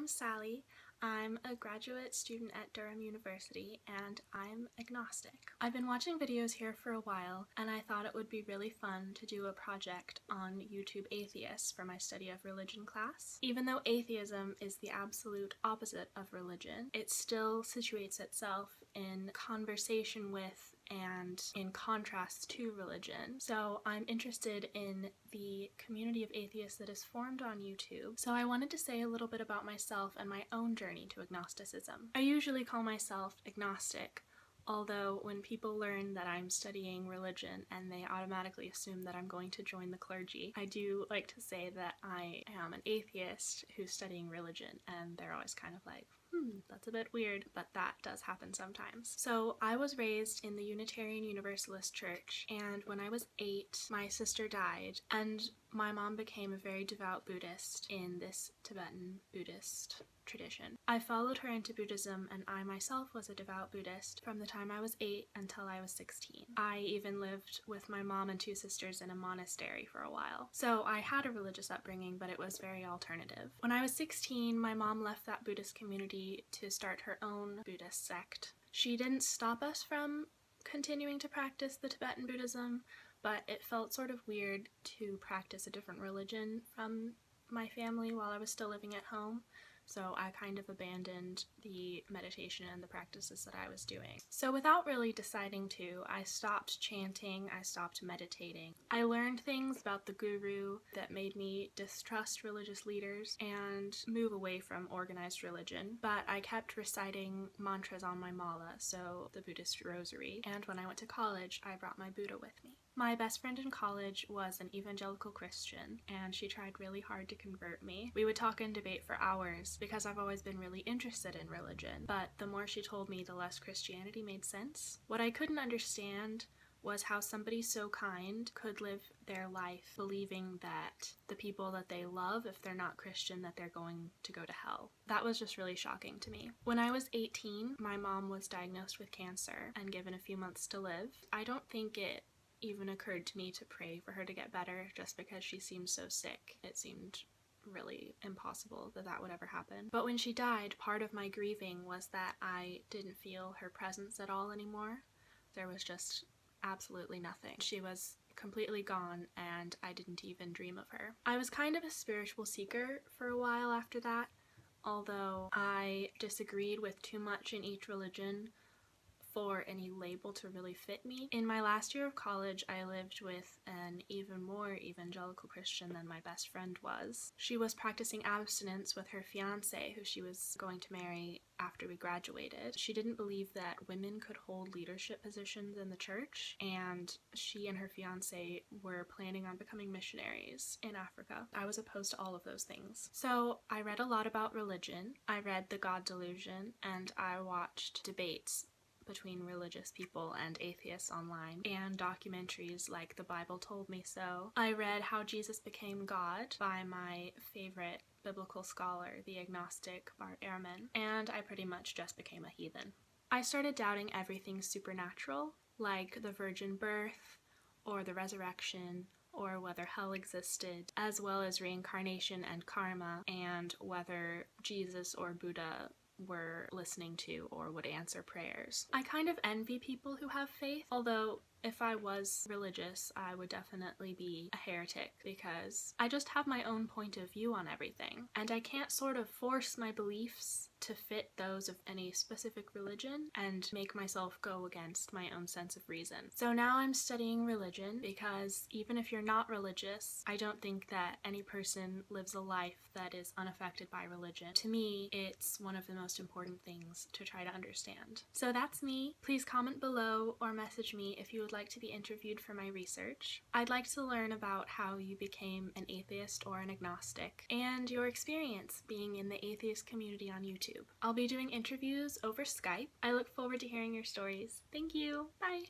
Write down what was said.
name's Sally. I'm a graduate student at Durham University and I'm agnostic. I've been watching videos here for a while and I thought it would be really fun to do a project on YouTube atheists for my study of religion class. Even though atheism is the absolute opposite of religion, it still situates itself in conversation with and in contrast to religion. So I'm interested in the community of atheists that is formed on YouTube. So I wanted to say a little bit about myself and my own journey to agnosticism. I usually call myself agnostic, although when people learn that I'm studying religion and they automatically assume that I'm going to join the clergy, I do like to say that I am an atheist who's studying religion, and they're always kind of like, that's a bit weird, but that does happen sometimes. So I was raised in the Unitarian Universalist Church, and when I was 8, my sister died, and my mom became a very devout Buddhist in this Tibetan Buddhist tradition. I followed her into Buddhism, and I myself was a devout Buddhist from the time I was 8 until I was 16. I even lived with my mom and 2 sisters in a monastery for a while. So I had a religious upbringing, but it was very alternative. When I was 16, my mom left that Buddhist community to start her own Buddhist sect. She didn't stop us from continuing to practice the Tibetan Buddhism, but it felt sort of weird to practice a different religion from my family while I was still living at home. So I kind of abandoned the meditation and the practices that I was doing. So without really deciding to, I stopped chanting, I stopped meditating. I learned things about the guru that made me distrust religious leaders and move away from organized religion, but I kept reciting mantras on my mala, so the Buddhist rosary, and when I went to college, I brought my Buddha with me. My best friend in college was an evangelical Christian, and she tried really hard to convert me. We would talk and debate for hours because I've always been really interested in religion, but the more she told me, the less Christianity made sense. What I couldn't understand was how somebody so kind could live their life believing that the people that they love, if they're not Christian, that they're going to go to hell. That was just really shocking to me. When I was 18, my mom was diagnosed with cancer and given a few months to live. I don't think it even occurred to me to pray for her to get better just because she seemed so sick. It seemed really impossible that that would ever happen. But when she died, part of my grieving was that I didn't feel her presence at all anymore. There was just absolutely nothing. She was completely gone and I didn't even dream of her. I was kind of a spiritual seeker for a while after that, although I disagreed with too much in each religion for any label to really fit me. In my last year of college, I lived with an even more evangelical Christian than my best friend was. She was practicing abstinence with her fiance, who she was going to marry after we graduated. She didn't believe that women could hold leadership positions in the church, and she and her fiance were planning on becoming missionaries in Africa. I was opposed to all of those things. So I read a lot about religion, I read The God Delusion, and I watched debates between religious people and atheists online, and documentaries like The Bible Told Me So. I read How Jesus Became God by my favorite biblical scholar, the agnostic Bart Ehrman, and I pretty much just became a heathen. I started doubting everything supernatural, like the virgin birth, or the resurrection, or whether hell existed, as well as reincarnation and karma, and whether Jesus or Buddha were listening to or would answer prayers. I kind of envy people who have faith, although if I was religious, I would definitely be a heretic because I just have my own point of view on everything, and I can't sort of force my beliefs to fit those of any specific religion and make myself go against my own sense of reason. So now I'm studying religion because even if you're not religious, I don't think that any person lives a life that is unaffected by religion. To me, it's one of the most important things to try to understand. So that's me. Please comment below or message me if you would like to be interviewed for my research. I'd like to learn about how you became an atheist or an agnostic and your experience being in the atheist community on YouTube. I'll be doing interviews over Skype. I look forward to hearing your stories. Thank you. Bye.